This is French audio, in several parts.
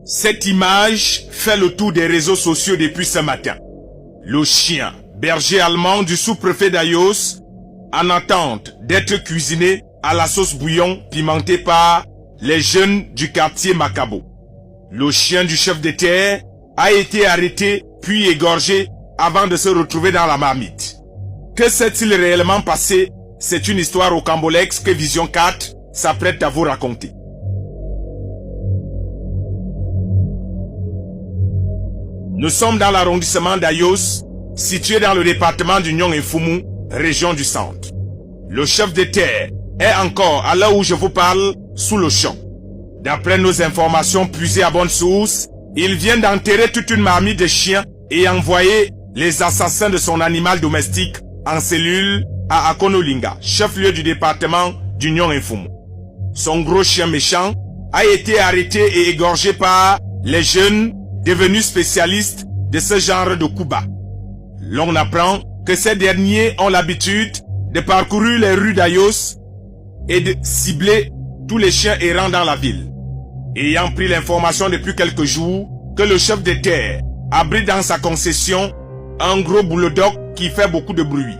Cette image fait le tour des réseaux sociaux depuis ce matin. Le chien, berger allemand du sous-préfet d'Ayos, en attente d'être cuisiné à la sauce bouillon pimentée par les jeunes du quartier Macabo. Le chien du chef de terre a été arrêté puis égorgé avant de se retrouver dans la marmite. Que s'est-il réellement passé? C'est une histoire au Cambolex que Vision 4 s'apprête à vous raconter. Nous sommes dans l'arrondissement d'Ayos, situé dans le département du Nyong et Fumu, région du centre. Le chef de terre est encore, à l'heure où je vous parle, sous le champ. D'après nos informations puisées à bonne source, il vient d'enterrer toute une marmite de chiens et envoyer les assassins de son animal domestique en cellule à Akonolinga, chef-lieu du département du Nyong et Fumu. Son gros chien méchant a été arrêté et égorgé par les jeunes devenus spécialistes de ce genre de coups bas. L'on apprend que ces derniers ont l'habitude de parcourir les rues d'Ayos et de cibler tous les chiens errants dans la ville. Ayant pris l'information depuis quelques jours que le chef de terre abrite dans sa concession un gros bulldog qui fait beaucoup de bruit.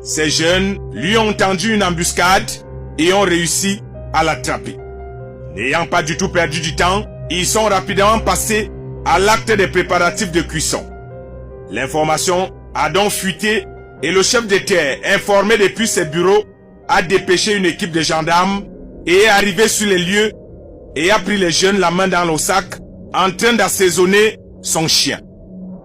Ces jeunes lui ont tendu une embuscade et ont réussi à l'attraper. N'ayant pas du tout perdu du temps, ils sont rapidement passés à l'acte des préparatifs de cuisson. L'information a donc fuité et le chef de terre, informé depuis ses bureaux, a dépêché une équipe de gendarmes et est arrivé sur les lieux et a pris les jeunes la main dans le sac en train d'assaisonner son chien.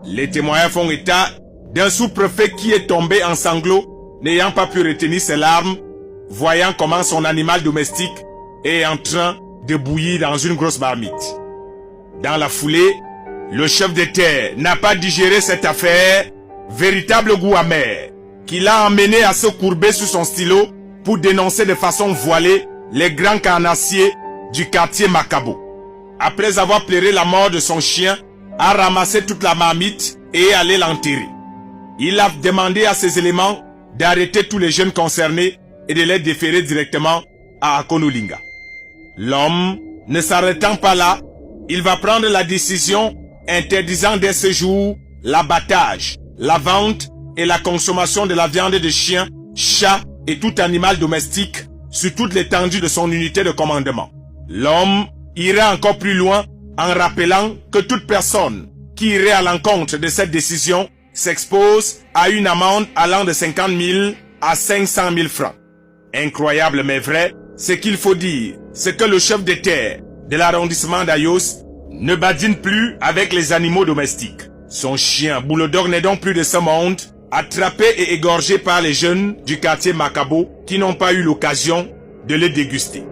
Les témoins font état d'un sous-préfet qui est tombé en sanglots, n'ayant pas pu retenir ses larmes, voyant comment son animal domestique est en train de bouillir dans une grosse marmite. Dans la foulée, le chef de terre n'a pas digéré cette affaire, véritable goût amer, qui l'a emmené à se courber sur son stylo pour dénoncer de façon voilée les grands carnassiers du quartier Macabo. Après avoir pleuré la mort de son chien, a ramassé toute la marmite et est allé l'enterrer. Il a demandé à ses éléments d'arrêter tous les jeunes concernés et de les déférer directement à Akonolinga. L'homme, ne s'arrêtant pas là, il va prendre la décision interdisant dès ce jour l'abattage, la vente et la consommation de la viande de chien, chat et tout animal domestique sur toute l'étendue de son unité de commandement. L'homme irait encore plus loin en rappelant que toute personne qui irait à l'encontre de cette décision s'expose à une amende allant de 50 000 à 500 000 francs. Incroyable mais vrai, ce qu'il faut dire, c'est que le chef de terre de l'arrondissement d'Ayos ne badine plus avec les animaux domestiques. Son chien bulldog n'est donc plus de ce monde, attrapé et égorgé par les jeunes du quartier Macabo qui n'ont pas eu l'occasion de le déguster.